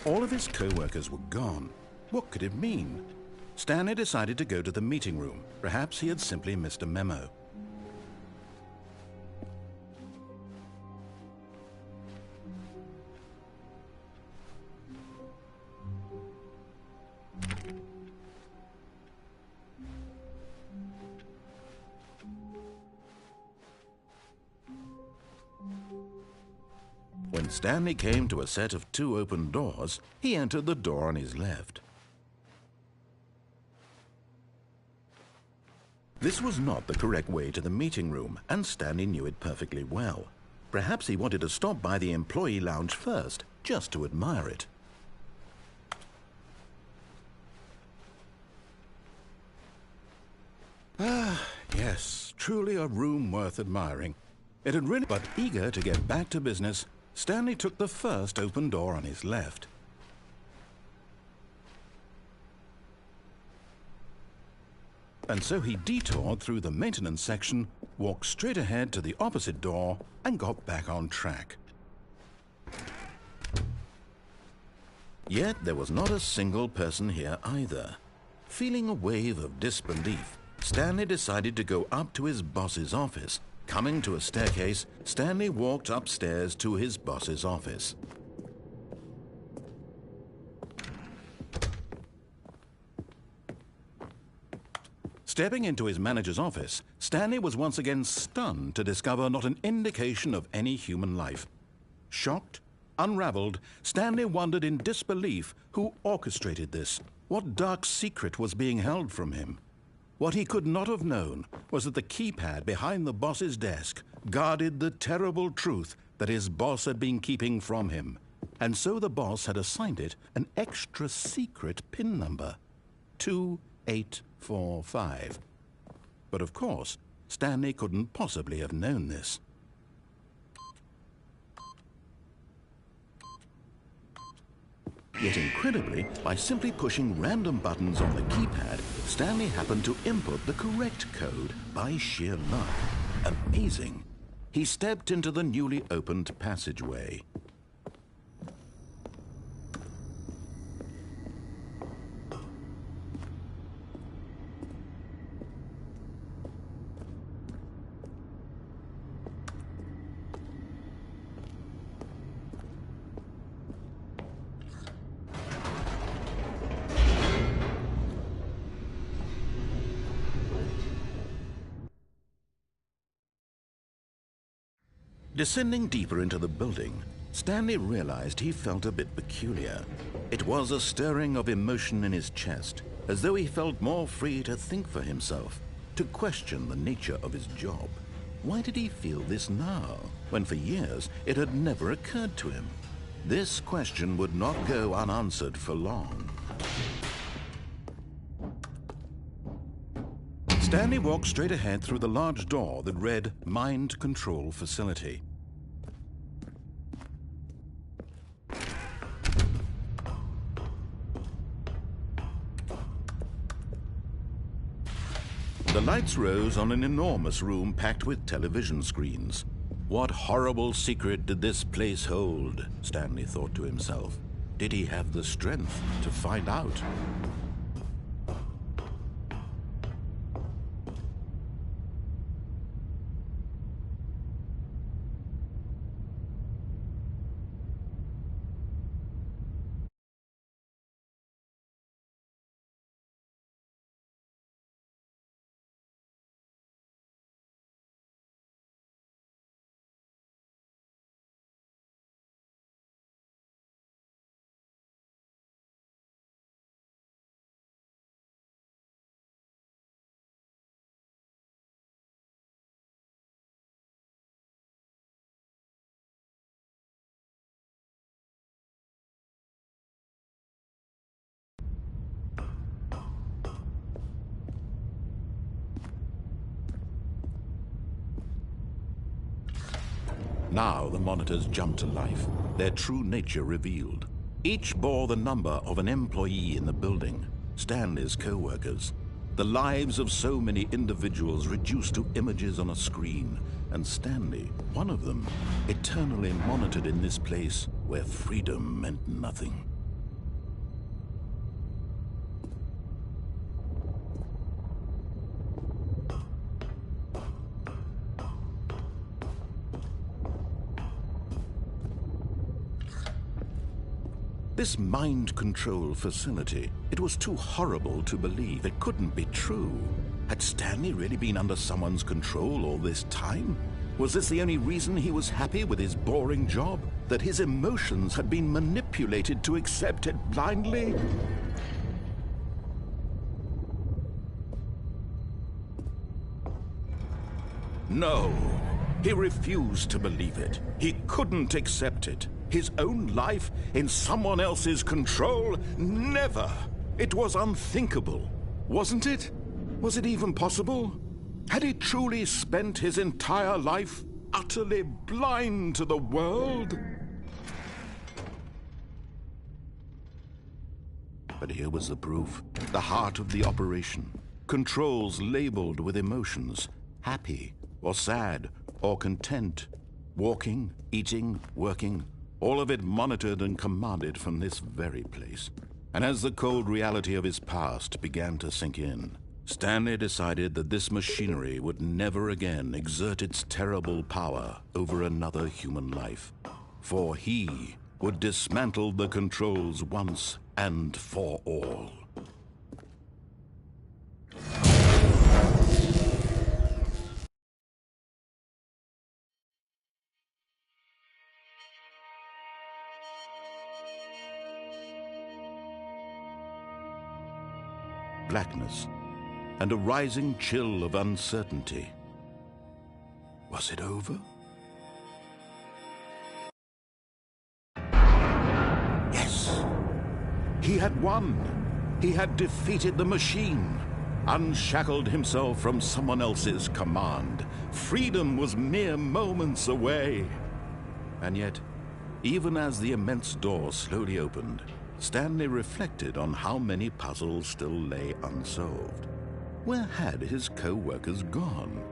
All of his co-workers were gone. What could it mean? Stanley decided to go to the meeting room. Perhaps he had simply missed a memo. When Stanley came to a set of 2 open doors, he entered the door on his left. This was not the correct way to the meeting room, and Stanley knew it perfectly well. Perhaps he wanted to stop by the employee lounge first, just to admire it. Ah, yes, truly a room worth admiring. It had really... But eager to get back to business, Stanley took the first open door on his left. And so he detoured through the maintenance section, walked straight ahead to the opposite door, and got back on track. Yet there was not a single person here either. Feeling a wave of disbelief, Stanley decided to go up to his boss's office. Coming to a staircase, Stanley walked upstairs to his boss's office. Stepping into his manager's office, Stanley was once again stunned to discover not an indication of any human life. Shocked, unraveled, Stanley wondered in disbelief who orchestrated this. What dark secret was being held from him? What he could not have known was that the keypad behind the boss's desk guarded the terrible truth that his boss had been keeping from him. And so the boss had assigned it an extra secret PIN number, 2845. But of course, Stanley couldn't possibly have known this. Yet incredibly, by simply pushing random buttons on the keypad, Stanley happened to input the correct code by sheer luck. Amazing. He stepped into the newly opened passageway. Descending deeper into the building, Stanley realized he felt a bit peculiar. It was a stirring of emotion in his chest, as though he felt more free to think for himself, to question the nature of his job. Why did he feel this now, when for years it had never occurred to him? This question would not go unanswered for long. Stanley walked straight ahead through the large door that read Mind Control Facility. The lights rose on an enormous room packed with television screens. What horrible secret did this place hold? Stanley thought to himself. Did he have the strength to find out? Now the monitors jumped to life, their true nature revealed. Each bore the number of an employee in the building, Stanley's co-workers. The lives of so many individuals reduced to images on a screen, and Stanley, one of them, eternally monitored in this place where freedom meant nothing. This mind control facility, it was too horrible to believe. It couldn't be true. Had Stanley really been under someone's control all this time? Was this the only reason he was happy with his boring job? That his emotions had been manipulated to accept it blindly? No, he refused to believe it. He couldn't accept it. His own life in someone else's control? Never! It was unthinkable, wasn't it? Was it even possible? Had he truly spent his entire life utterly blind to the world? But here was the proof, the heart of the operation. Controls labeled with emotions, happy or sad or content, walking, eating, working, all of it monitored and commanded from this very place. And as the cold reality of his past began to sink in, Stanley decided that this machinery would never again exert its terrible power over another human life, for he would dismantle the controls once and for all. Blackness and a rising chill of uncertainty. Was it over? Yes! He had won! He had defeated the machine, unshackled himself from someone else's command. Freedom was mere moments away. And yet, even as the immense door slowly opened, Stanley reflected on how many puzzles still lay unsolved. Where had his co-workers gone?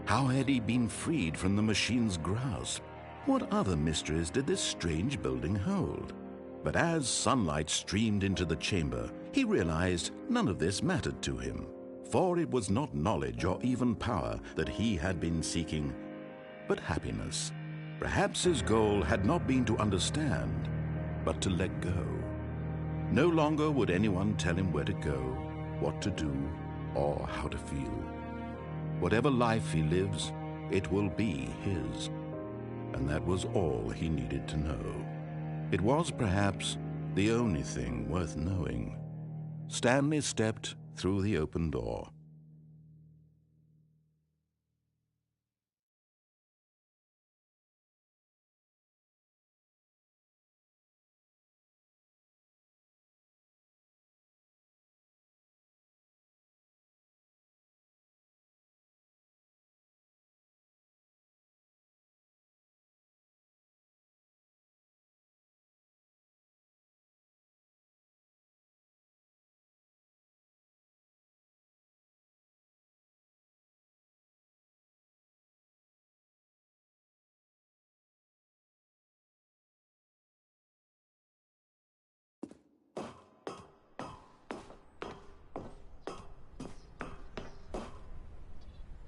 How had he been freed from the machine's grasp? What other mysteries did this strange building hold? But as sunlight streamed into the chamber, he realized none of this mattered to him, for it was not knowledge or even power that he had been seeking, but happiness. Perhaps his goal had not been to understand, but to let go. No longer would anyone tell him where to go, what to do, or how to feel. Whatever life he lives, it will be his. And that was all he needed to know. It was perhaps the only thing worth knowing. Stanley stepped through the open door.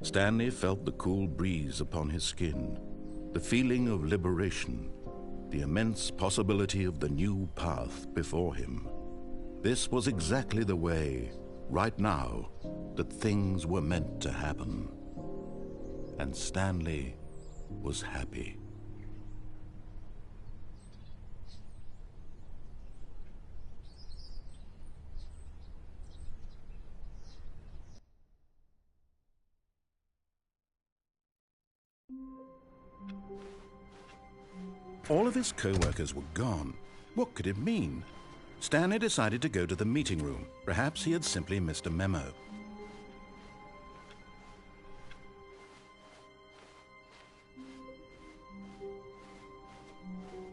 Stanley felt the cool breeze upon his skin, the feeling of liberation, the immense possibility of the new path before him. This was exactly the way, right now, that things were meant to happen. And Stanley was happy. All of his co-workers were gone. What could it mean? Stanley decided to go to the meeting room. Perhaps he had simply missed a memo.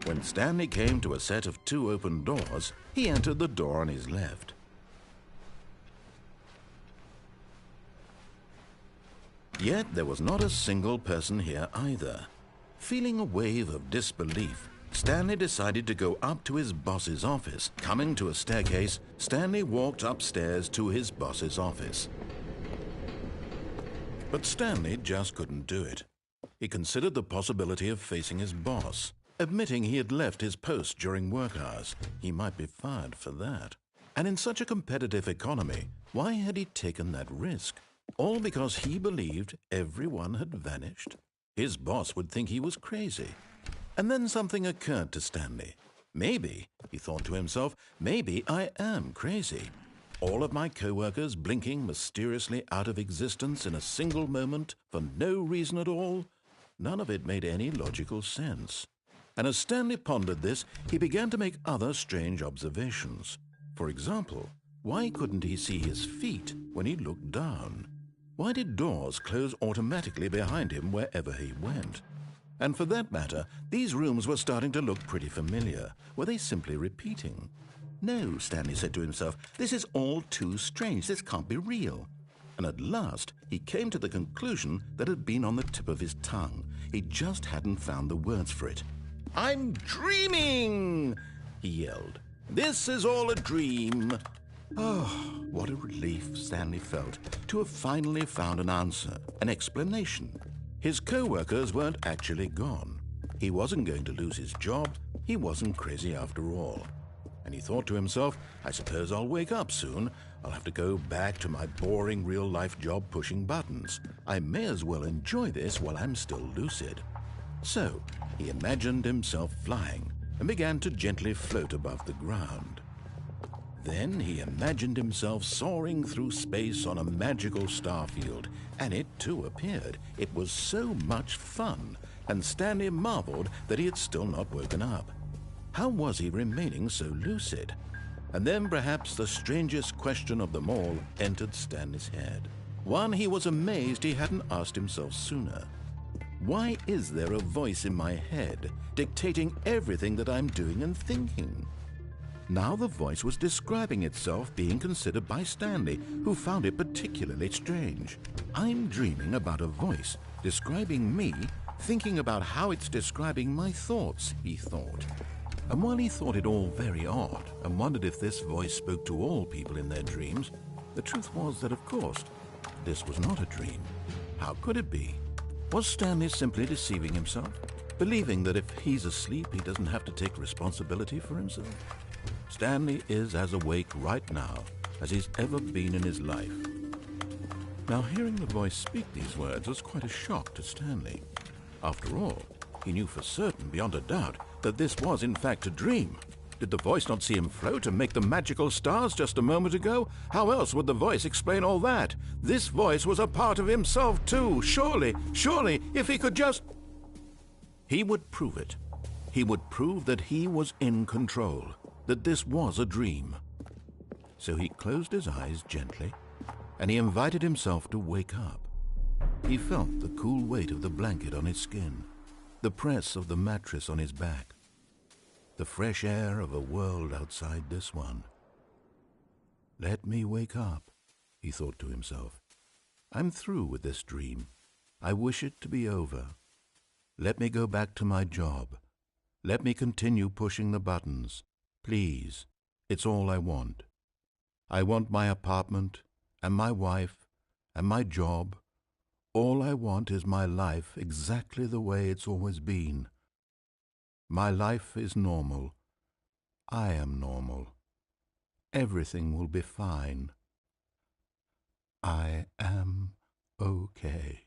When Stanley came to a set of 2 open doors, he entered the door on his left. Yet there was not a single person here either. Feeling a wave of disbelief, Stanley decided to go up to his boss's office. Coming to a staircase, Stanley walked upstairs to his boss's office. But Stanley just couldn't do it. He considered the possibility of facing his boss. admitting he had left his post during work hours. He might be fired for that. And in such a competitive economy, why had he taken that risk? All because he believed everyone had vanished? His boss would think he was crazy. And then something occurred to Stanley. Maybe, he thought to himself, maybe I am crazy. All of my co-workers blinking mysteriously out of existence in a single moment for no reason at all? None of it made any logical sense. And as Stanley pondered this, he began to make other strange observations. For example, why couldn't he see his feet when he looked down? Why did doors close automatically behind him wherever he went? And for that matter, these rooms were starting to look pretty familiar. Were they simply repeating? No, Stanley said to himself, this is all too strange. This can't be real. And at last, he came to the conclusion that had been on the tip of his tongue. He just hadn't found the words for it. "I'm dreaming!" he yelled. "This is all a dream." Oh, what a relief Stanley felt to have finally found an answer, an explanation. His co-workers weren't actually gone. He wasn't going to lose his job. He wasn't crazy after all. And he thought to himself, I suppose I'll wake up soon. I'll have to go back to my boring real-life job pushing buttons. I may as well enjoy this while I'm still lucid. So he imagined himself flying and began to gently float above the ground. Then he imagined himself soaring through space on a magical starfield, and it too appeared. It was so much fun, and Stanley marveled that he had still not woken up. How was he remaining so lucid? And then perhaps the strangest question of them all entered Stanley's head. One he was amazed he hadn't asked himself sooner. Why is there a voice in my head dictating everything that I'm doing and thinking? Now the voice was describing itself being considered by Stanley, who found it particularly strange. I'm dreaming about a voice describing me, thinking about how it's describing my thoughts, he thought. And while he thought it all very odd and wondered if this voice spoke to all people in their dreams, the truth was that, of course, this was not a dream. How could it be? Was Stanley simply deceiving himself, believing that if he's asleep, he doesn't have to take responsibility for himself? Stanley is as awake right now as he's ever been in his life. Now, hearing the voice speak these words was quite a shock to Stanley. After all, he knew for certain, beyond a doubt, that this was in fact a dream. Did the voice not see him float and make the magical stars just a moment ago? How else would the voice explain all that? This voice was a part of himself too. Surely, if he could just... He would prove it. He would prove that he was in control, that this was a dream. So he closed his eyes gently, and he invited himself to wake up. He felt the cool weight of the blanket on his skin, the press of the mattress on his back, the fresh air of a world outside this one. Let me wake up, he thought to himself. I'm through with this dream. I wish it to be over. Let me go back to my job. Let me continue pushing the buttons. Please, it's all I want. I want my apartment and my wife and my job. All I want is my life exactly the way it's always been. My life is normal. I am normal. Everything will be fine. I am okay.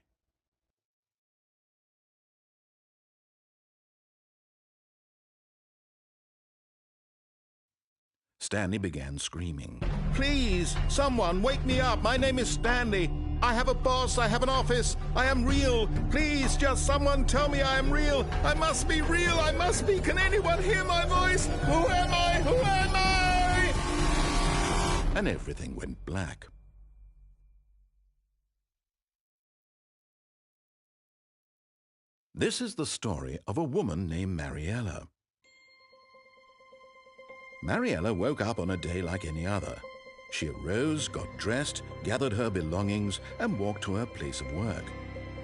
Stanley began screaming. Please, someone, wake me up. My name is Stanley. I have a boss. I have an office. I am real. Please, just someone tell me I am real. I must be real. I must be. Can anyone hear my voice? Who am I? Who am I? And everything went black. This is the story of a woman named Mariella. Mariella woke up on a day like any other. She arose, got dressed, gathered her belongings, and walked to her place of work.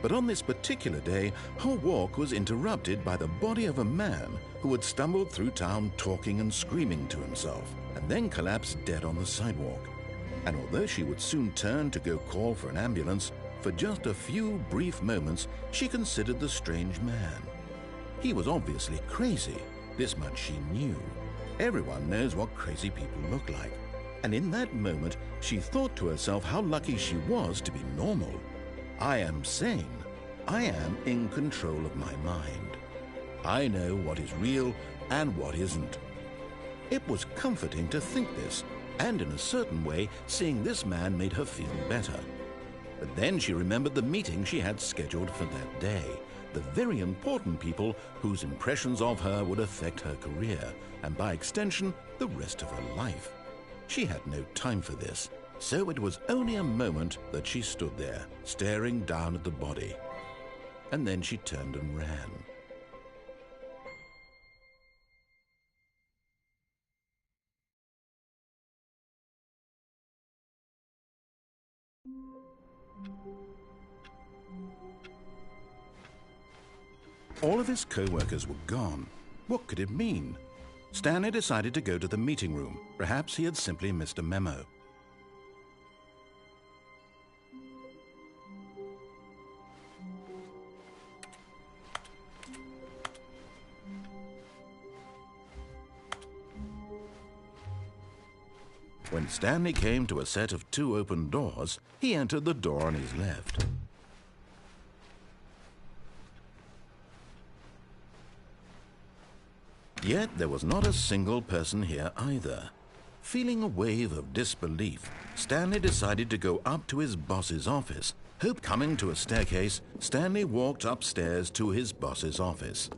But on this particular day, her walk was interrupted by the body of a man who had stumbled through town talking and screaming to himself, and then collapsed dead on the sidewalk. And although she would soon turn to go call for an ambulance, for just a few brief moments she considered the strange man. He was obviously crazy. This much she knew. Everyone knows what crazy people look like. And in that moment, she thought to herself how lucky she was to be normal. I am sane. I am in control of my mind. I know what is real and what isn't. It was comforting to think this, and in a certain way, seeing this man made her feel better. But then she remembered the meeting she had scheduled for that day, the very important people whose impressions of her would affect her career, and by extension, the rest of her life. She had no time for this, so it was only a moment that she stood there, staring down at the body. And then she turned and ran. All of his co-workers were gone. What could it mean? Stanley decided to go to the meeting room. Perhaps he had simply missed a memo. When Stanley came to a set of 2 open doors, he entered the door on his left. Yet there was not a single person here either. Feeling a wave of disbelief, Stanley decided to go up to his boss's office. Coming to a staircase, Stanley walked upstairs to his boss's office.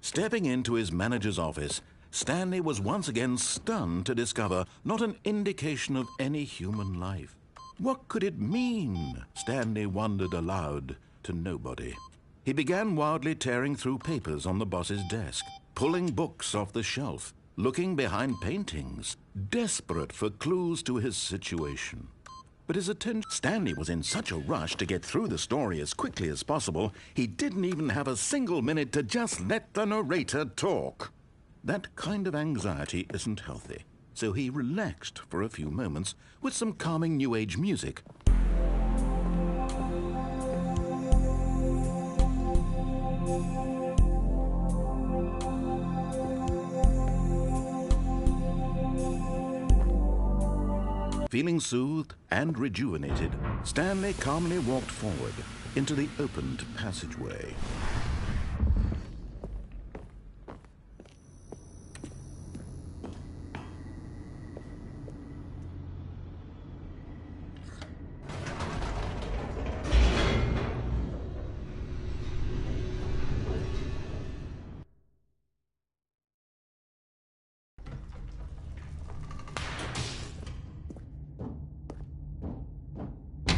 Stepping into his manager's office, Stanley was once again stunned to discover not an indication of any human life. What could it mean? Stanley wondered aloud to nobody. He began wildly tearing through papers on the boss's desk, pulling books off the shelf, looking behind paintings, desperate for clues to his situation. But his attention... Stanley was in such a rush to get through the story as quickly as possible, he didn't even have a single minute to just let the narrator talk. That kind of anxiety isn't healthy, so he relaxed for a few moments with some calming New Age music. Feeling soothed and rejuvenated, Stanley calmly walked forward into the opened passageway.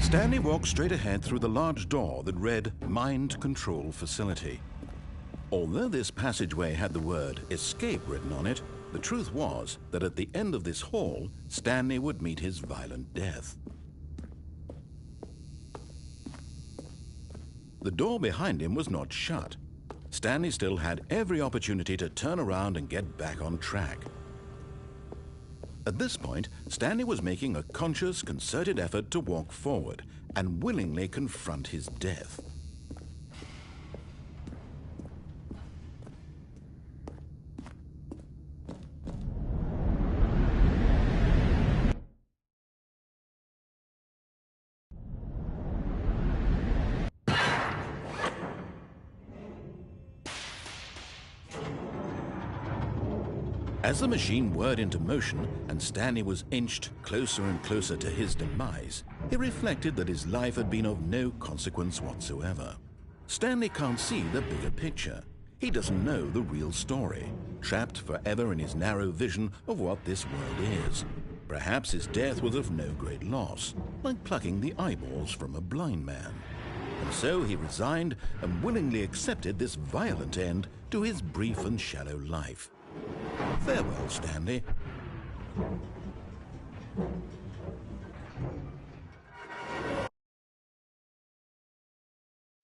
Stanley walked straight ahead through the large door that read Mind Control Facility. Although this passageway had the word escape written on it, the truth was that at the end of this hall, Stanley would meet his violent death. The door behind him was not shut. Stanley still had every opportunity to turn around and get back on track. At this point, Stanley was making a conscious, concerted effort to walk forward and willingly confront his death. As the machine whirred into motion and Stanley was inched closer and closer to his demise, he reflected that his life had been of no consequence whatsoever. Stanley can't see the bigger picture. He doesn't know the real story, trapped forever in his narrow vision of what this world is. Perhaps his death was of no great loss, like plucking the eyeballs from a blind man. And so he resigned and willingly accepted this violent end to his brief and shallow life. Farewell, Stanley.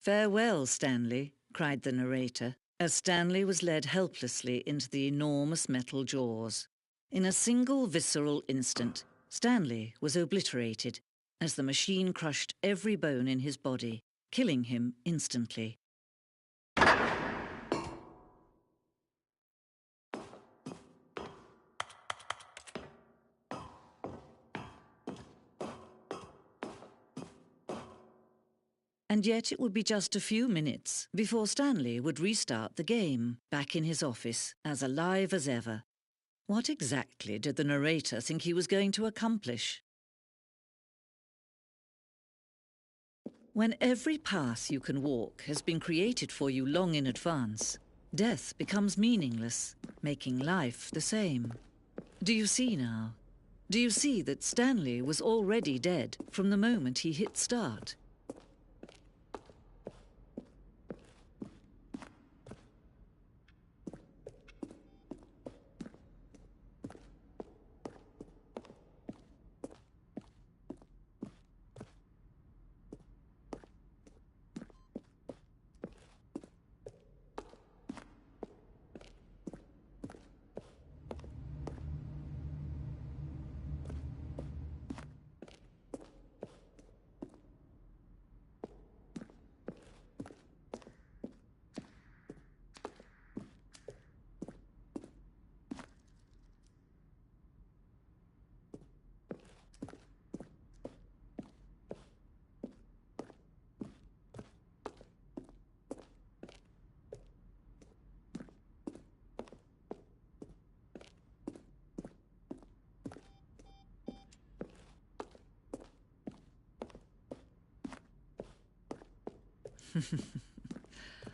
Farewell, Stanley, cried the narrator, as Stanley was led helplessly into the enormous metal jaws. In a single visceral instant, Stanley was obliterated as the machine crushed every bone in his body, killing him instantly. And yet it would be just a few minutes before Stanley would restart the game, back in his office, as alive as ever. What exactly did the narrator think he was going to accomplish? When every path you can walk has been created for you long in advance, death becomes meaningless, making life the same. Do you see now? Do you see that Stanley was already dead from the moment he hit start?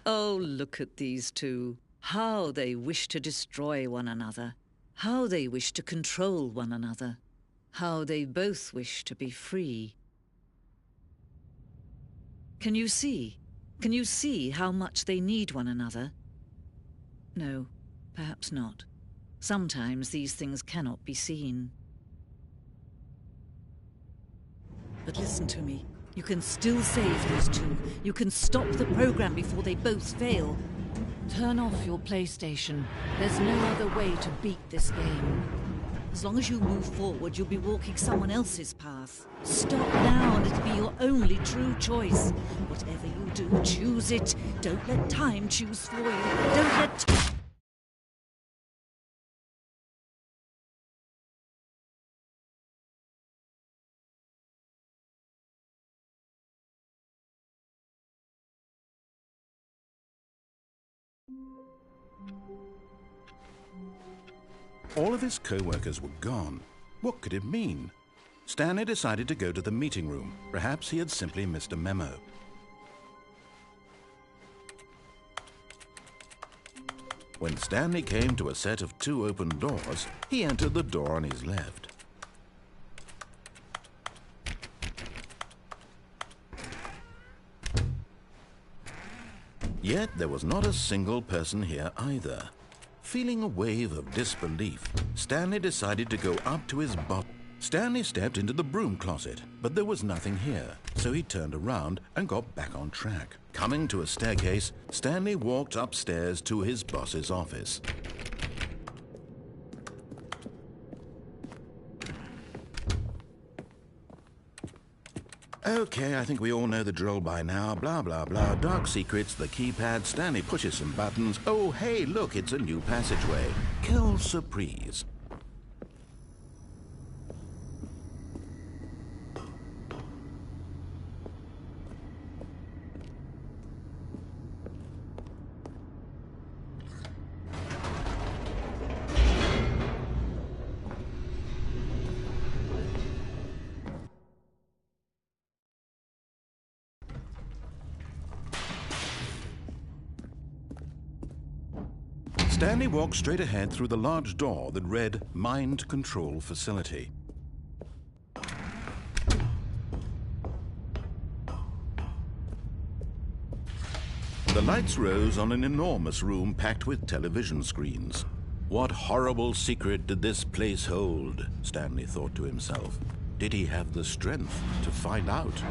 Oh, look at these two. How they wish to destroy one another. How they wish to control one another. How they both wish to be free. Can you see? Can you see how much they need one another? No, perhaps not. Sometimes these things cannot be seen. But listen to me. You can still save these two. You can stop the program before they both fail. Turn off your PlayStation. There's no other way to beat this game. As long as you move forward, you'll be walking someone else's path. Stop now and it'll be your only true choice. Whatever you do, choose it. Don't let time choose for you. Don't let... All of his co-workers were gone. What could it mean? Stanley decided to go to the meeting room. Perhaps he had simply missed a memo. When Stanley came to a set of 2 open doors, he entered the door on his left. Yet there was not a single person here either. Feeling a wave of disbelief, Stanley decided to go up to his boss. Stanley stepped into the broom closet, but there was nothing here, so he turned around and got back on track. Coming to a staircase, Stanley walked upstairs to his boss's office. Okay, I think we all know the drill by now. Blah, blah, blah. Dark secrets, the keypad. Stanley pushes some buttons. Oh, hey, look, it's a new passageway. Quelle surprise. Stanley walked straight ahead through the large door that read Mind Control Facility. The lights rose on an enormous room packed with television screens. What horrible secret did this place hold? Stanley thought to himself. Did he have the strength to find out?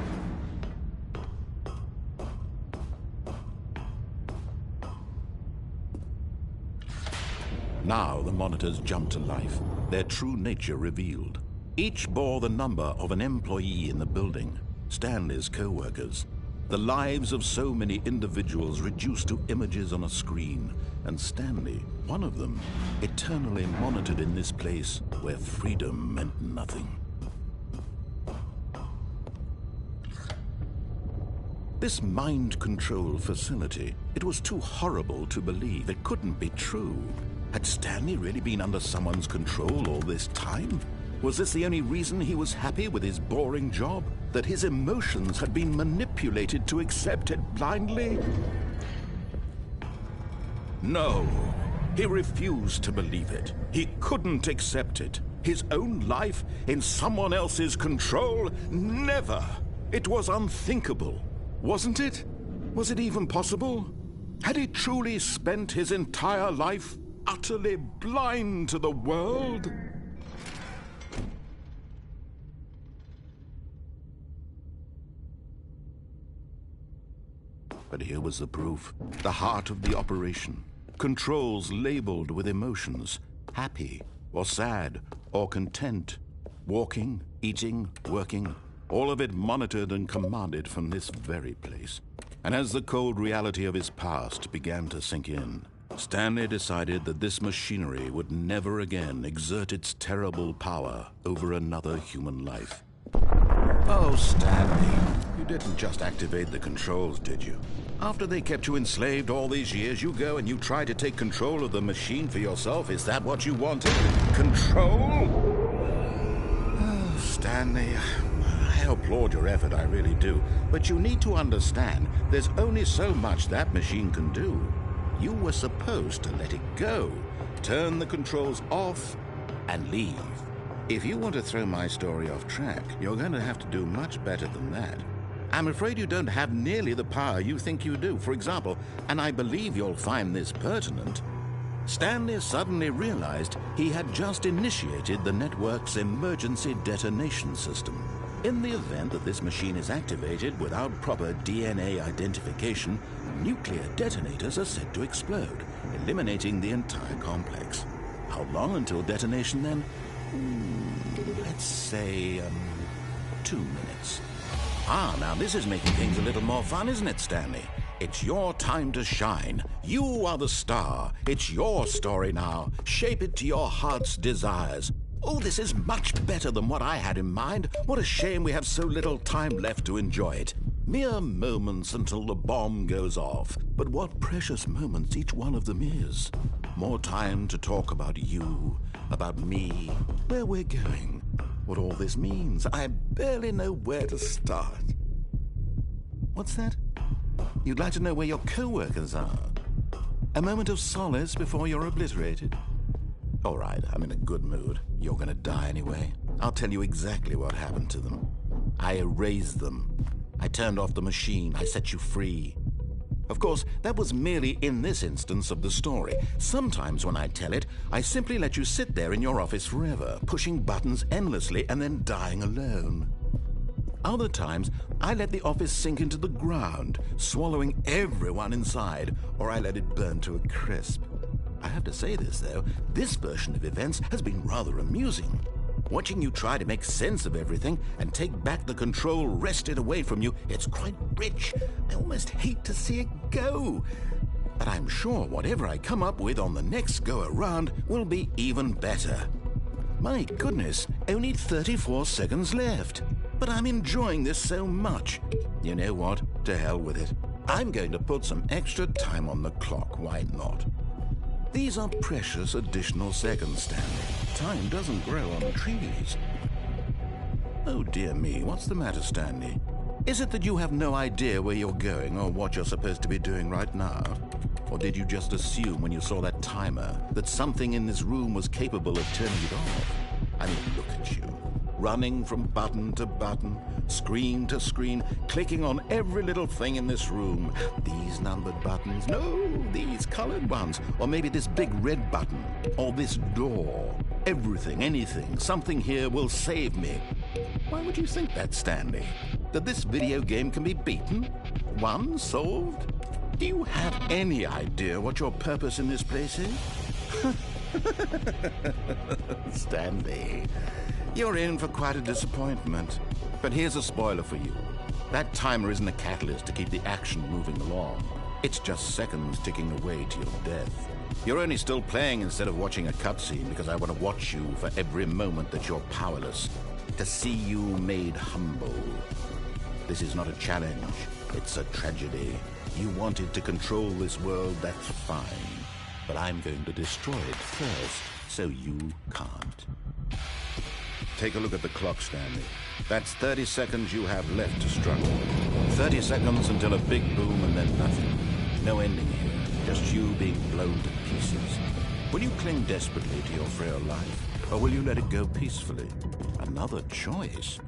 Now the monitors jumped to life, their true nature revealed. Each bore the number of an employee in the building, Stanley's co-workers. The lives of so many individuals reduced to images on a screen, and Stanley, one of them, eternally monitored in this place where freedom meant nothing. This mind control facility, it was too horrible to believe. It couldn't be true. Had Stanley really been under someone's control all this time? Was this the only reason he was happy with his boring job? That his emotions had been manipulated to accept it blindly? No, he refused to believe it. He couldn't accept it. His own life in someone else's control? Never! It was unthinkable, wasn't it? Was it even possible? Had he truly spent his entire life utterly blind to the world? But here was the proof, the heart of the operation. Controls labeled with emotions, happy or sad or content, walking, eating, working, all of it monitored and commanded from this very place. And as the cold reality of his past began to sink in, Stanley decided that this machinery would never again exert its terrible power over another human life. Oh, Stanley, you didn't just activate the controls, did you? After they kept you enslaved all these years, you go and you try to take control of the machine for yourself? Is that what you wanted? Control? Oh, Stanley, I applaud your effort, I really do. But you need to understand, there's only so much that machine can do. You were supposed to let it go, turn the controls off, and leave. If you want to throw my story off track, you're going to have to do much better than that. I'm afraid you don't have nearly the power you think you do. For example, and I believe you'll find this pertinent, Stanley suddenly realized he had just initiated the network's emergency detonation system. In the event that this machine is activated without proper DNA identification, nuclear detonators are said to explode, eliminating the entire complex. How long until detonation then? Let's say, 2 minutes. Ah, now this is making things a little more fun, isn't it, Stanley? It's your time to shine. You are the star. It's your story now. Shape it to your heart's desires. Oh, this is much better than what I had in mind. What a shame we have so little time left to enjoy it. Mere moments until the bomb goes off. But what precious moments each one of them is. More time to talk about you, about me, where we're going, what all this means. I barely know where to start. What's that? You'd like to know where your co-workers are? A moment of solace before you're obliterated? All right, I'm in a good mood. You're gonna die anyway. I'll tell you exactly what happened to them. I erased them. I turned off the machine. I set you free. Of course, that was merely in this instance of the story. Sometimes when I tell it, I simply let you sit there in your office forever, pushing buttons endlessly and then dying alone. Other times, I let the office sink into the ground, swallowing everyone inside, or I let it burn to a crisp. I have to say this, though, this version of events has been rather amusing. Watching you try to make sense of everything and take back the control wrested away from you, it's quite rich. I almost hate to see it go. But I'm sure whatever I come up with on the next go-around will be even better. My goodness, only 34 seconds left. But I'm enjoying this so much. You know what? To hell with it. I'm going to put some extra time on the clock, why not? These are precious additional seconds, Stanley. Time doesn't grow on trees. Oh dear me, what's the matter, Stanley? Is it that you have no idea where you're going or what you're supposed to be doing right now? Or did you just assume when you saw that timer that something in this room was capable of turning it off? I mean, look at you. Running from button to button, screen to screen, clicking on every little thing in this room. These numbered buttons, no, these colored ones, or maybe this big red button, or this door. Everything, anything, something here will save me. Why would you think that, Stanley? That this video game can be beaten? Won? Solved? Do you have any idea what your purpose in this place is? Stanley, you're in for quite a disappointment. But here's a spoiler for you. That timer isn't a catalyst to keep the action moving along. It's just seconds ticking away to your death. You're only still playing instead of watching a cutscene because I want to watch you for every moment that you're powerless, to see you made humble. This is not a challenge. It's a tragedy. You wanted to control this world, that's fine. But I'm going to destroy it first, so you can't. Take a look at the clock, Stanley. That's 30 seconds you have left to struggle. 30 seconds until a big boom and then nothing. No ending here, just you being blown to pieces. Will you cling desperately to your frail life, or will you let it go peacefully? Another choice.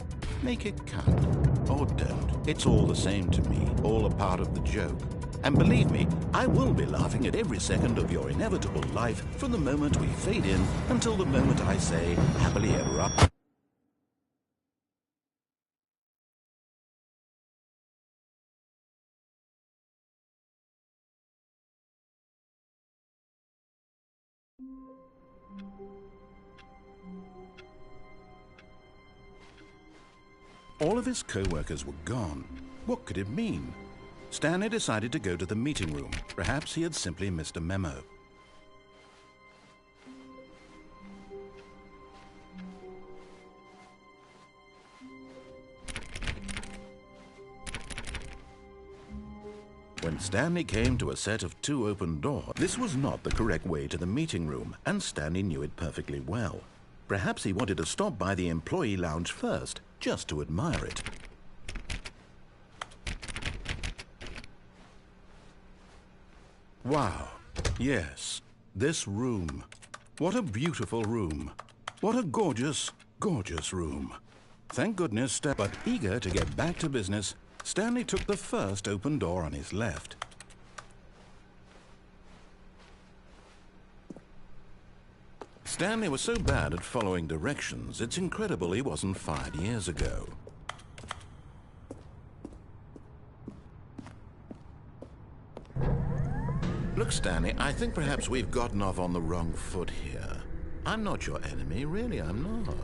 Make it count, or don't. It's all the same to me, all a part of the joke. And believe me, I will be laughing at every second of your inevitable life from the moment we fade in until the moment I say, happily ever after. All of his co-workers were gone. What could it mean? Stanley decided to go to the meeting room. Perhaps he had simply missed a memo. When Stanley came to a set of 2 open doors, this was not the correct way to the meeting room, and Stanley knew it perfectly well. Perhaps he wanted to stop by the employee lounge first, just to admire it. Wow, yes, this room. What a beautiful room. What a gorgeous, gorgeous room. Thank goodness, but eager to get back to business, Stanley took the first open door on his left. Stanley was so bad at following directions, it's incredible he wasn't fired years ago. Look, Stanley, I think perhaps we've gotten off on the wrong foot here. I'm not your enemy, really, I'm not.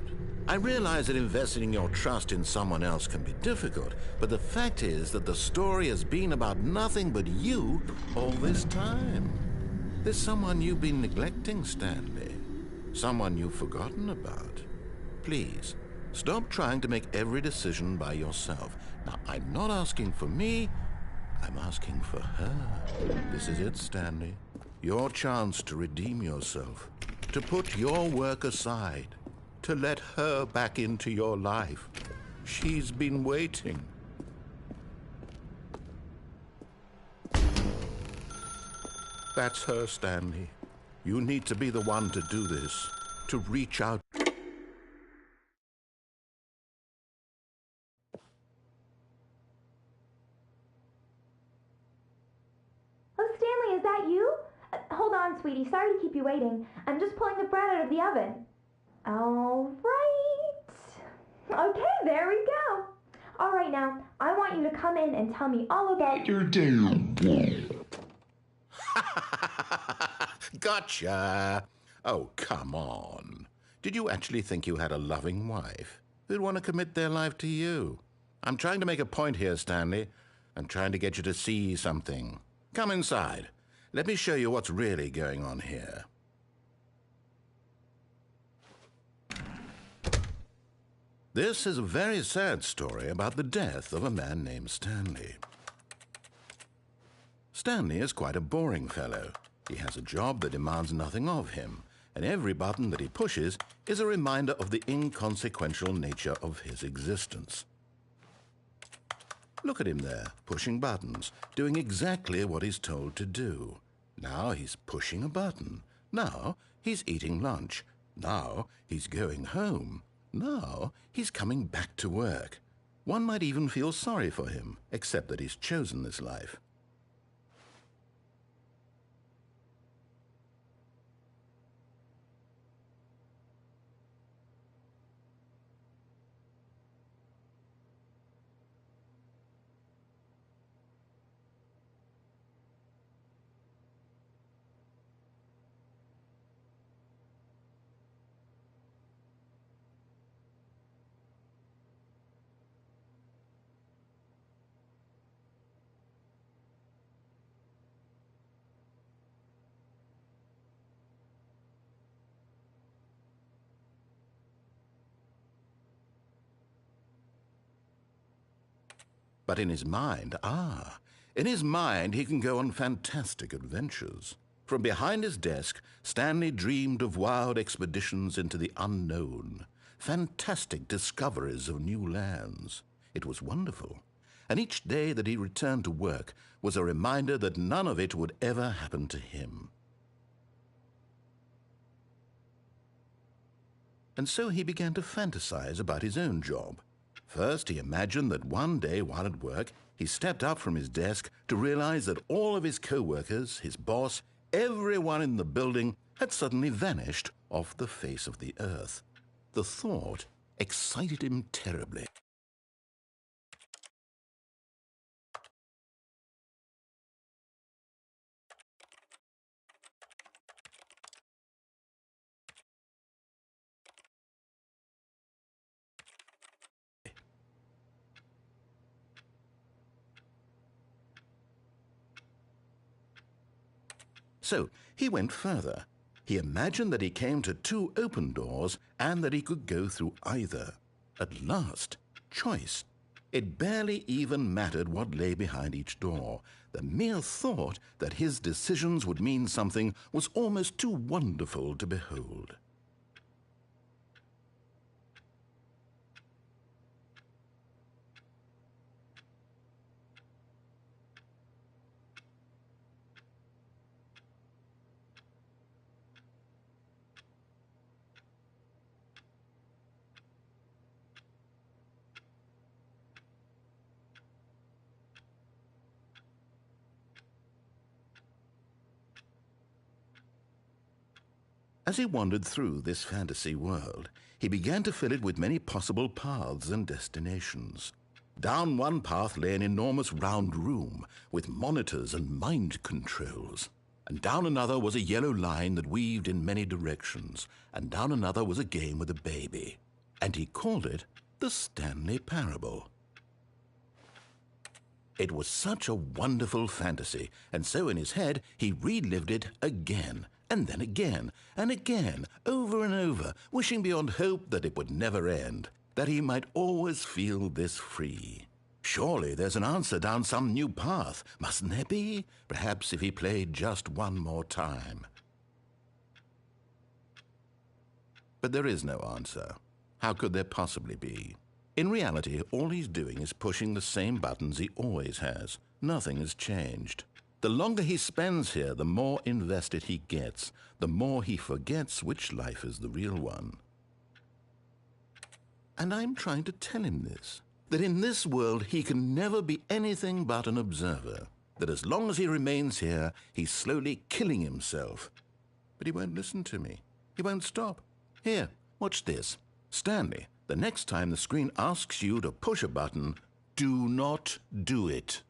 I realize that investing your trust in someone else can be difficult, but the fact is that the story has been about nothing but you all this time. There's someone you've been neglecting, Stanley. Someone you've forgotten about. Please, stop trying to make every decision by yourself. Now, I'm not asking for me, I'm asking for her. This is it, Stanley. Your chance to redeem yourself, to put your work aside, to let her back into your life. She's been waiting. That's her, Stanley. You need to be the one to do this, to reach out. that you? Hold on, sweetie. Sorry to keep you waiting. I'm just pulling the bread out of the oven. All right. Okay, there we go. All right, now, I want you to come in and tell me all about your day. Gotcha! Oh, come on. Did you actually think you had a loving wife who'd want to commit their life to you? I'm trying to make a point here, Stanley. I'm trying to get you to see something. Come inside. Let me show you what's really going on here. This is a very sad story about the death of a man named Stanley. Stanley is quite a boring fellow. He has a job that demands nothing of him, and every button that he pushes is a reminder of the inconsequential nature of his existence. Look at him there, pushing buttons, doing exactly what he's told to do. Now he's pushing a button. Now he's eating lunch. Now he's going home. Now he's coming back to work. One might even feel sorry for him, except that he's chosen this life. But in his mind, in his mind he can go on fantastic adventures. From behind his desk, Stanley dreamed of wild expeditions into the unknown, fantastic discoveries of new lands. It was wonderful, and each day that he returned to work was a reminder that none of it would ever happen to him. And so he began to fantasize about his own job. First, he imagined that one day while at work, he stepped up from his desk to realize that all of his co-workers, his boss, everyone in the building had suddenly vanished off the face of the earth. The thought excited him terribly. So he went further. He imagined that he came to two open doors and that he could go through either. At last, choice. It barely even mattered what lay behind each door. The mere thought that his decisions would mean something was almost too wonderful to behold. As he wandered through this fantasy world, he began to fill it with many possible paths and destinations. Down one path lay an enormous round room with monitors and mind controls. And down another was a yellow line that weaved in many directions. And down another was a game with a baby. And he called it the Stanley Parable. It was such a wonderful fantasy, and so in his head he relived it again, and then again, and again, over and over, wishing beyond hope that it would never end, that he might always feel this free. Surely there's an answer down some new path, mustn't there be? Perhaps if he played just one more time. But there is no answer. How could there possibly be? In reality, all he's doing is pushing the same buttons he always has. Nothing has changed. The longer he spends here, the more invested he gets, the more he forgets which life is the real one. And I'm trying to tell him this, that in this world he can never be anything but an observer. that as long as he remains here, he's slowly killing himself. But he won't listen to me. He won't stop. Here, watch this. Stanley, the next time the screen asks you to push a button, do not do it.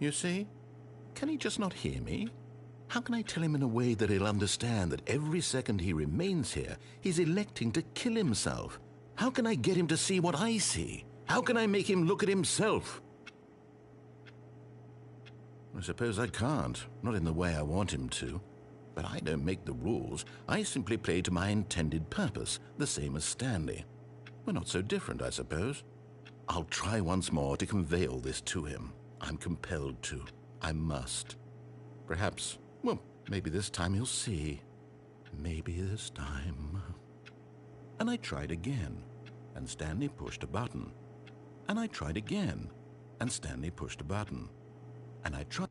You see? Can he just not hear me? How can I tell him in a way that he'll understand that every second he remains here, he's electing to kill himself? How can I get him to see what I see? How can I make him look at himself? I suppose I can't, not in the way I want him to. But I don't make the rules. I simply play to my intended purpose, the same as Stanley. We're not so different, I suppose. I'll try once more to convey all this to him. I'm compelled to. I must. Perhaps, well, maybe this time he'll see. Maybe this time. And I tried again, and Stanley pushed a button. And I tried again, and Stanley pushed a button. And I tried.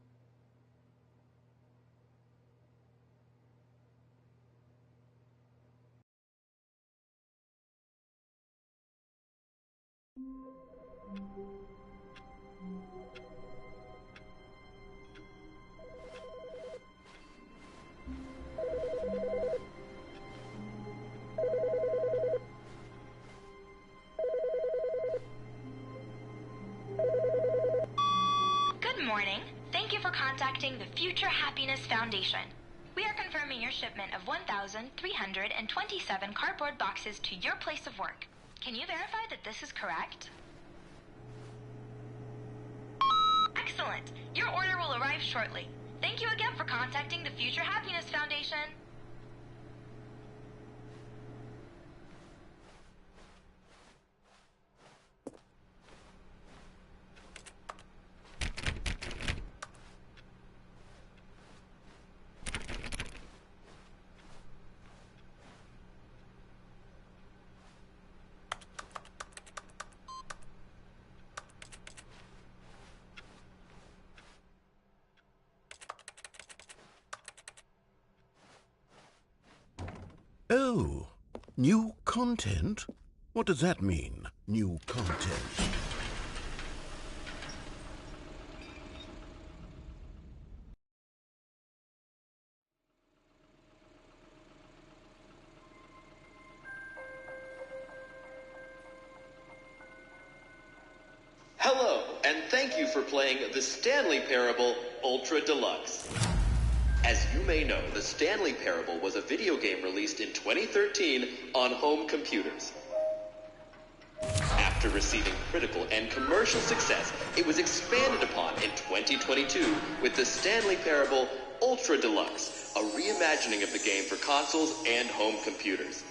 Good morning. Thank you for contacting the Future Happiness Foundation. We are confirming your shipment of 1,327 cardboard boxes to your place of work. Can you verify that this is correct? Excellent. Your order will arrive shortly. Thank you again for contacting the Future Happiness Foundation. Oh, new content? What does that mean, new content? Hello, and thank you for playing the Stanley Parable Ultra Deluxe. As you may know, the Stanley Parable was a video game released in 2013 on home computers. After receiving critical and commercial success, it was expanded upon in 2022 with the Stanley Parable Ultra Deluxe, a reimagining of the game for consoles and home computers.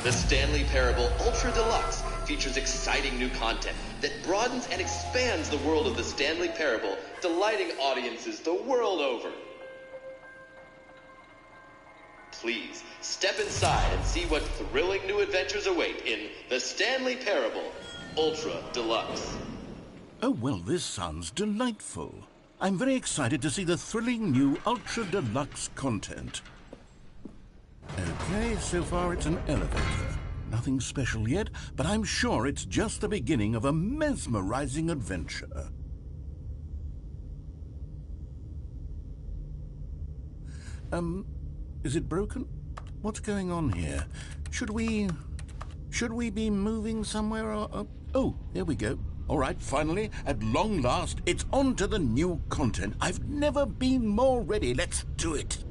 The Stanley Parable Ultra Deluxe features exciting new content that broadens and expands the world of the Stanley Parable, delighting audiences the world over. Please, step inside and see what thrilling new adventures await in the Stanley Parable Ultra Deluxe. Oh, well, this sounds delightful. I'm very excited to see the thrilling new Ultra Deluxe content. Okay, so far it's an elevator. Nothing special yet, but I'm sure it's just the beginning of a mesmerizing adventure. Is it broken? What's going on here? Should we be moving somewhere or... Oh, here we go. All right, finally, at long last, it's on to the new content. I've never been more ready. Let's do it.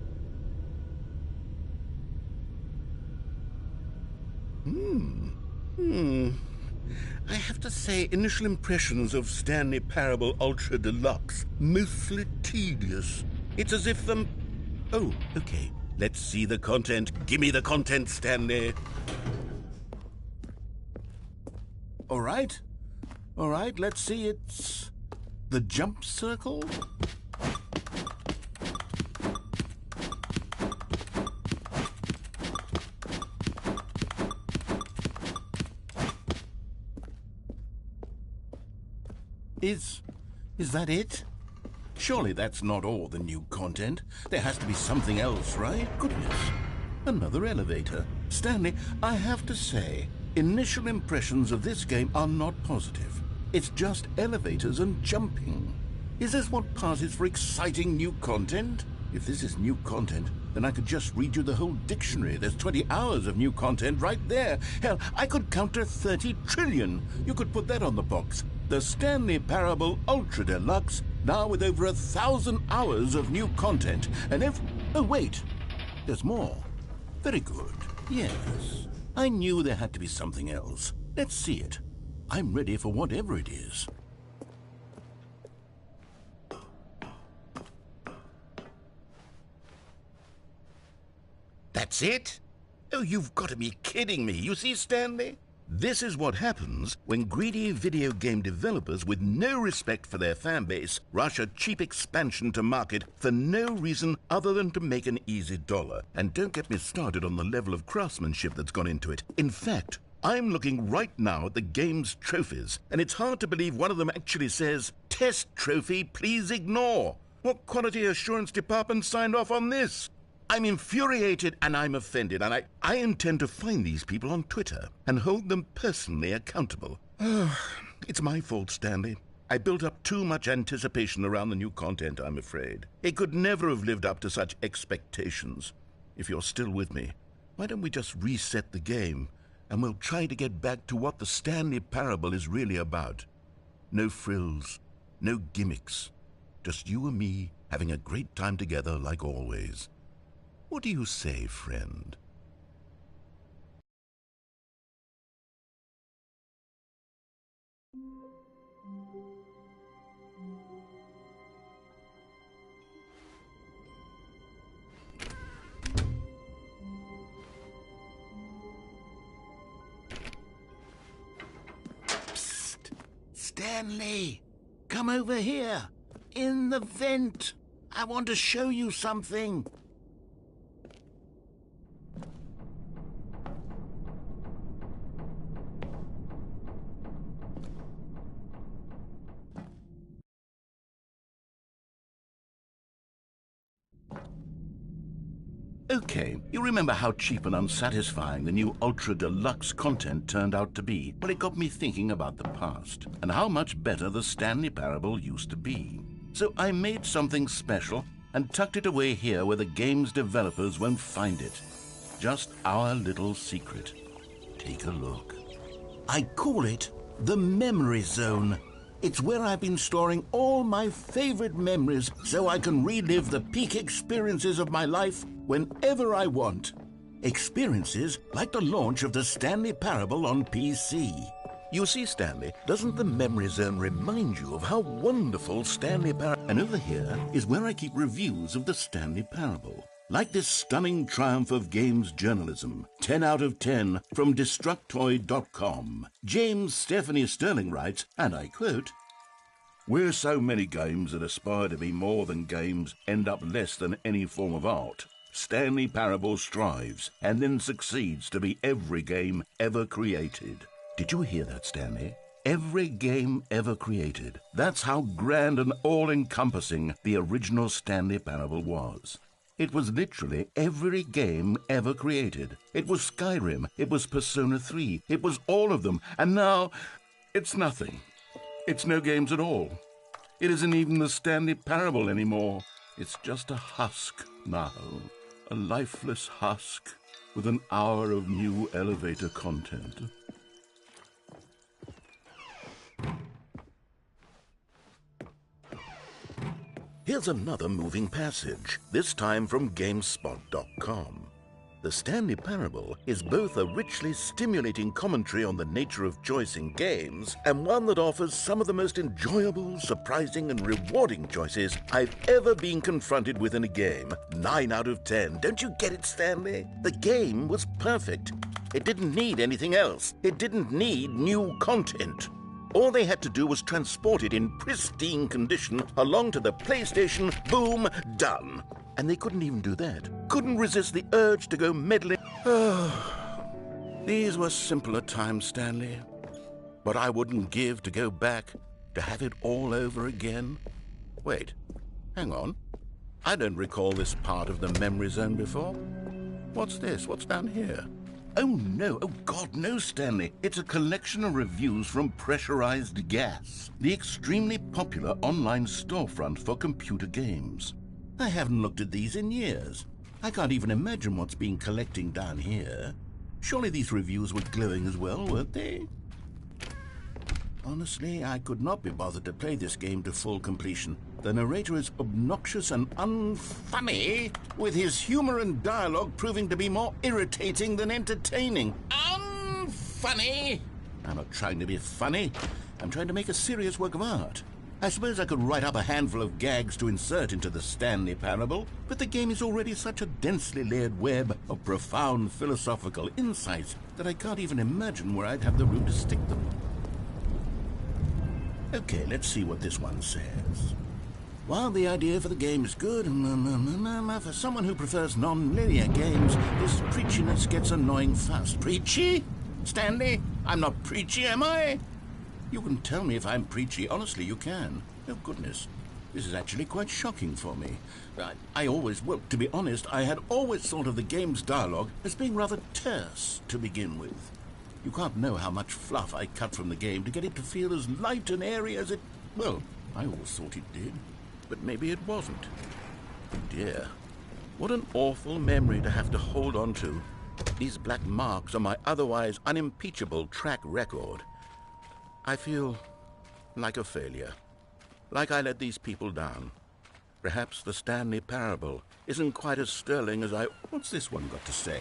I have to say, initial impressions of Stanley Parable Ultra Deluxe, mostly tedious. It's as if Oh, okay. Let's see the content. Give me the content, Stanley. All right, let's see. It's the jump circle. Is that it? Surely that's not all the new content. There has to be something else, right? Goodness. Another elevator. Stanley, I have to say, initial impressions of this game are not positive. It's just elevators and jumping. Is this what passes for exciting new content? If this is new content, then I could just read you the whole dictionary. There's 20 hours of new content right there. Hell, I could count to 30 trillion. You could put that on the box. The Stanley Parable Ultra Deluxe, now with over 1,000 hours of new content. And if... Oh, wait. There's more. Very good. Yes. I knew there had to be something else. Let's see it. I'm ready for whatever it is. That's it? Oh, you've got to be kidding me. You see, Stanley? This is what happens when greedy video game developers with no respect for their fan base rush a cheap expansion to market for no reason other than to make an easy dollar. And don't get me started on the level of craftsmanship that's gone into it. In fact, I'm looking right now at the game's trophies, and it's hard to believe one of them actually says, "Test trophy, please ignore." What quality assurance department signed off on this? I'm infuriated and I'm offended, and I intend to find these people on Twitter and hold them personally accountable. It's my fault, Stanley. I built up too much anticipation around the new content, I'm afraid. It could never have lived up to such expectations. If you're still with me, why don't we just reset the game, and we'll try to get back to what the Stanley Parable is really about. No frills, no gimmicks. Just you and me having a great time together like always. What do you say, friend? Psst! Stanley! Come over here! In the vent! I want to show you something! Okay, you remember how cheap and unsatisfying the new Ultra Deluxe content turned out to be? Well, it got me thinking about the past and how much better the Stanley Parable used to be. So I made something special and tucked it away here where the game's developers won't find it. Just our little secret. Take a look. I call it the Memory Zone. It's where I've been storing all my favorite memories so I can relive the peak experiences of my life whenever I want. Experiences like the launch of the Stanley Parable on PC. You see, Stanley, doesn't the Memory Zone remind you of how wonderful Stanley Parable... And over here is where I keep reviews of the Stanley Parable. Like this stunning triumph of games journalism, 10 out of 10 from Destructoid.com. James Stephanie Sterling writes, and I quote, "Where so many games that aspire to be more than games end up less than any form of art, Stanley Parable strives and then succeeds to be every game ever created." Did you hear that, Stanley? Every game ever created. That's how grand and all-encompassing the original Stanley Parable was. It was literally every game ever created. It was Skyrim, it was Persona 3, it was all of them, and now it's nothing. It's no games at all. It isn't even the Stanley Parable anymore. It's just a husk now, a lifeless husk with an hour of new elevator content. Here's another moving passage, this time from GameSpot.com. The Stanley Parable is both a richly stimulating commentary on the nature of choice in games and one that offers some of the most enjoyable, surprising, and rewarding choices I've ever been confronted with in a game. 9 out of 10. Don't you get it, Stanley? The game was perfect. It didn't need anything else. It didn't need new content. All they had to do was transport it in pristine condition along to the PlayStation. Boom, done. And they couldn't even do that. Couldn't resist the urge to go meddling. These were simpler times, Stanley. But I wouldn't give to go back, to have it all over again. Wait, hang on. I don't recall this part of the memory zone before. What's this? What's down here? Oh, no. Oh, God, no, Stanley. It's a collection of reviews from Pressurized Gas, the extremely popular online storefront for computer games. I haven't looked at these in years. I can't even imagine what's been collecting down here. Surely these reviews were glowing as well, weren't they? Honestly, I could not be bothered to play this game to full completion. The narrator is obnoxious and unfunny, with his humor and dialogue proving to be more irritating than entertaining. Unfunny! I'm not trying to be funny. I'm trying to make a serious work of art. I suppose I could write up a handful of gags to insert into the Stanley Parable, but the game is already such a densely layered web of profound philosophical insights that I can't even imagine where I'd have the room to stick them. Okay, let's see what this one says. While the idea for the game is good, for someone who prefers non-linear games, this preachiness gets annoying fast. Preachy? Stanley? I'm not preachy, am I? You can tell me if I'm preachy. Honestly, you can. Oh, goodness. This is actually quite shocking for me. Well, to be honest, I had always thought of the game's dialogue as being rather terse to begin with. You can't know how much fluff I cut from the game to get it to feel as light and airy as it... Well, I always thought it did. But maybe it wasn't. Oh, dear. What an awful memory to have to hold on to. These black marks on my otherwise unimpeachable track record. I feel like a failure, like I let these people down. Perhaps the Stanley Parable isn't quite as sterling as I... What's this one got to say?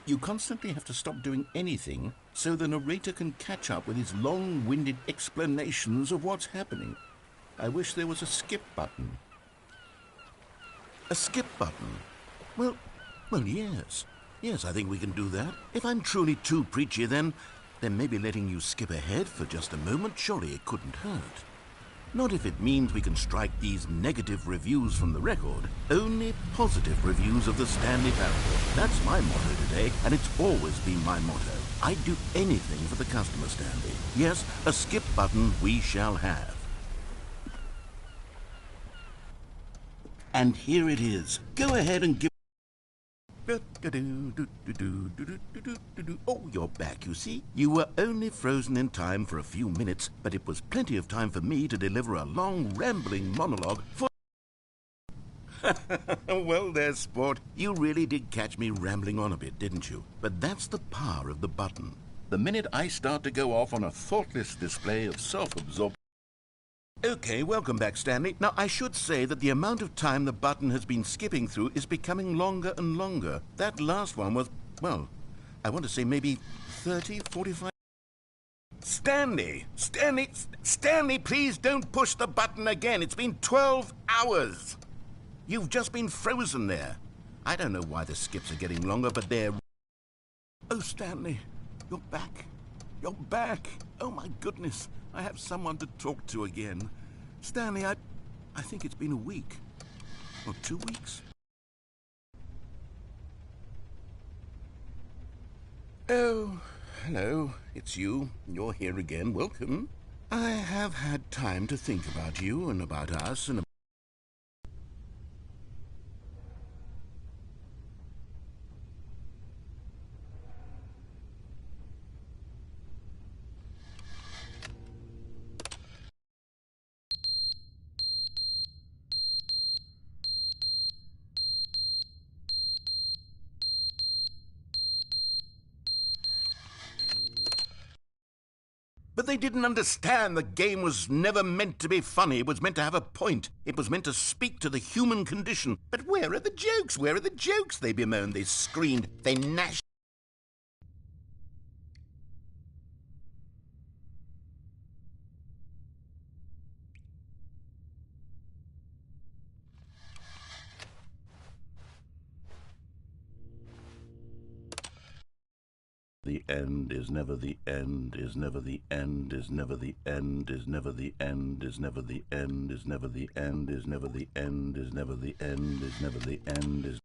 You constantly have to stop doing anything so the narrator can catch up with his long-winded explanations of what's happening. I wish there was a skip button. A skip button? Well, yes. Yes, I think we can do that. If I'm truly too preachy, then maybe letting you skip ahead for just a moment, surely it couldn't hurt. Not if it means we can strike these negative reviews from the record. Only positive reviews of the Stanley Parable. That's my motto today, and it's always been my motto. I'd do anything for the customer, Stanley. Yes, a skip button we shall have. And here it is. Go ahead and give... Oh, you're back, you see. You were only frozen in time for a few minutes, but it was plenty of time for me to deliver a long, rambling monologue for... Well, there's sport. You really did catch me rambling on a bit, didn't you? But that's the power of the button. The minute I start to go off on a thoughtless display of self-absorption... Okay, welcome back, Stanley. Now, I should say that the amount of time the button has been skipping through is becoming longer and longer. That last one was, well, I want to say maybe 30, 45... Stanley, please don't push the button again. It's been 12 hours. You've just been frozen there. I don't know why the skips are getting longer, but they're... Oh, Stanley, you're back. You're back. Oh, my goodness. I have someone to talk to again. Stanley, I think it's been a week. Or 2 weeks. Oh, hello. It's you. You're here again. Welcome. I have had time to think about you and about us and... But they didn't understand the game was never meant to be funny. It was meant to have a point. It was meant to speak to the human condition. But where are the jokes? Where are the jokes? They bemoaned, they screamed, they gnashed. The end is never the end, is never the end, is never the end, is never the end, is never the end, is never the end, is never the end, is never the end, is never the end, is...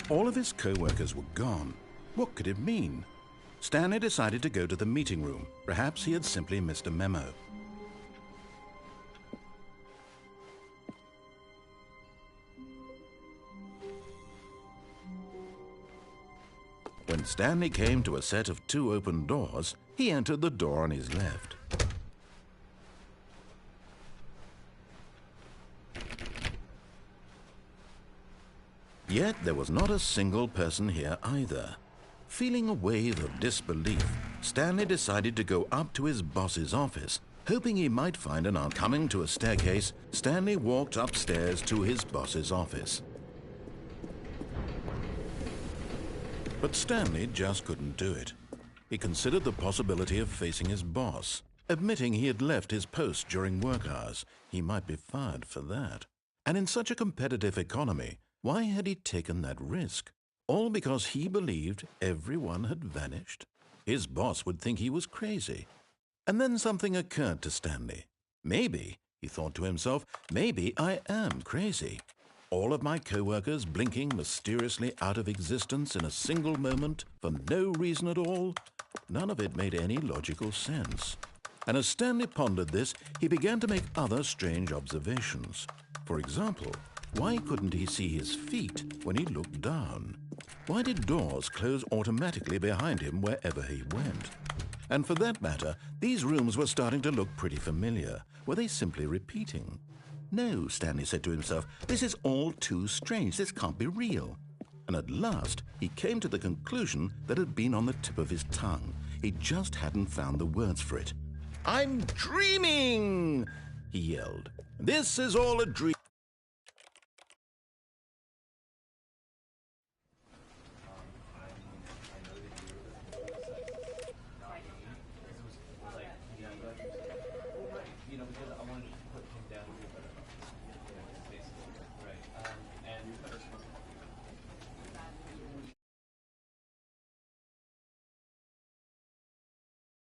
All of his co-workers were gone. What could it mean? Stanley decided to go to the meeting room. Perhaps he had simply missed a memo. When Stanley came to a set of 2 open doors, he entered the door on his left. Yet there was not a single person here either. Feeling a wave of disbelief, Stanley decided to go up to his boss's office, hoping he might find an answer. Coming to a staircase, Stanley walked upstairs to his boss's office. But Stanley just couldn't do it. He considered the possibility of facing his boss. Admitting he had left his post during work hours, he might be fired for that. And in such a competitive economy, why had he taken that risk? All because he believed everyone had vanished? His boss would think he was crazy. And then something occurred to Stanley. Maybe, he thought to himself, maybe I am crazy. All of my co-workers blinking mysteriously out of existence in a single moment for no reason at all? None of it made any logical sense. And as Stanley pondered this, he began to make other strange observations. For example, why couldn't he see his feet when he looked down? Why did doors close automatically behind him wherever he went? And for that matter, these rooms were starting to look pretty familiar. Were they simply repeating? No, Stanley said to himself, this is all too strange. This can't be real. And at last, he came to the conclusion that had been on the tip of his tongue. He just hadn't found the words for it. "I'm dreaming!" he yelled. "This is all a dream."